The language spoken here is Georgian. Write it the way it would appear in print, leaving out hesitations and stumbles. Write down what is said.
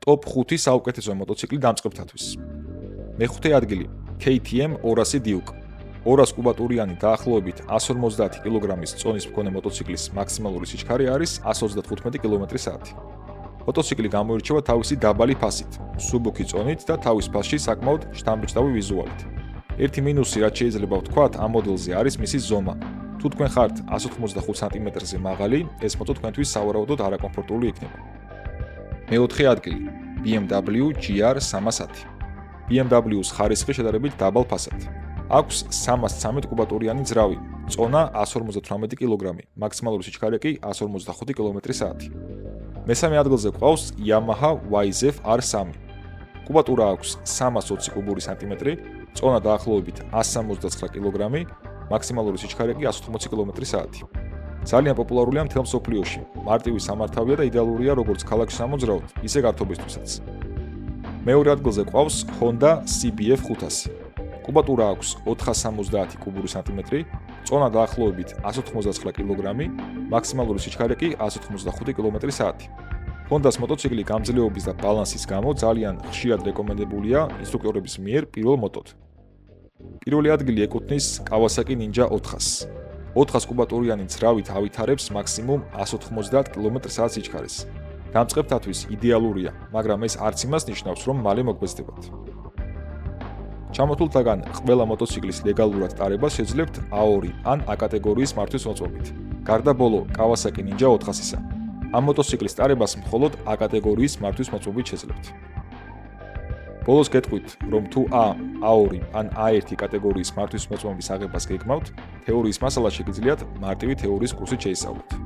ტოპ 5 საუკეთესო მოტოციკლი დამწყებთათვის. მეხუთე ადგილი KTM 200 Duke. 200 კუბატურიანი დაახლოებით 150 კილოგრამის წონის მქონე მოტოციკლის მაქსიმალური სიჩქარე არის 135 კმ/სთ. მოტოციკლი გამოირჩევა თავისი დაბალი ფასით, მსუბუქი წონით და თავის ფასში საკმაოდ შთამბეჭდავი ვიზუალით. ერთი მინუსი, რაც შეიძლება ვთქვათ, ამ მოდელზე არის მისი ზომა. თუ თქვენ ხართ 185 სმ-ზე მაღალი, ეს მოტო თქვენთვის სავარაუდოდ არაკომფორტული იქნება. მეოთხე ადგილი BMW GR 310. BMW-ს ხარისხი შედარებით დაბალ ფასად. აქვს 313 კუბატურიანი ძრავი, წონა 158 კილოგრამი, მაქსიმალური სიჩქარე კი 155 კმ/სთ. მესამე ადგილზე გვყავს Yamaha YZF R3. კუბატურა აქვს 320 კუბური სანტიმეტრი, წონა დაახლოებით 169 კილოგრამი, მაქსიმალური სიჩქარე კი 180 კმ/სთ. ძალიან პოპულარულია მთელ მსოფლიოში. მარტივი სამართავია და იდეალურია როგორც ქალაქში სამოძრაოდ, ისე გართობისთვისაც. მეორე ადგილზე გვყავს Honda CBF 500. კუბატურა აქვს 470 კუბური სანტიმეტრი, წონა დაახლოებით 189 კილოგრამი, მაქსიმალური სიჩქარე კი 185 კმ/სთ. Honda-ს მოტოციკლი გამძლეობის და ბალანსის გამო ძალიან ხშირად რეკომენდებულია ინსტრუქტორების მიერ პირველ მოტოდ. პირველი ადგილი ეკუთვნის Kawasaki Ninja 400. 400 კუბატურიანი ძრავით ავითარებს მაქსიმუმ 190 კმ/სთ სიჩქარეს. დამწყებთათვის იდეალურია, მაგრამ ეს არც იმას ნიშნავს, რომ მალე მოგვეცდებათ. ჩამოთვლთაგან ყველა მოტოციკლის ლეგალურად ტარებას შეძლებთ A2 ან A კატეგორიის მართვის მოწმობით. გარდა ბოლო Kawasaki Ninja 400-ისა. ამ მოტოციკლის ტარებას მხოლოდ A კატეგორიის მართვის მოწმობით შეძლებთ. ბოლოს გეტყვით, რომ თუ A2 ან A1 კატეგორიის მართვის მოწმობის აღებას გეგმავთ, თეორიის მასალას შეგიძლიათ მარტივი თეორიის კურსით შეისწავლოთ.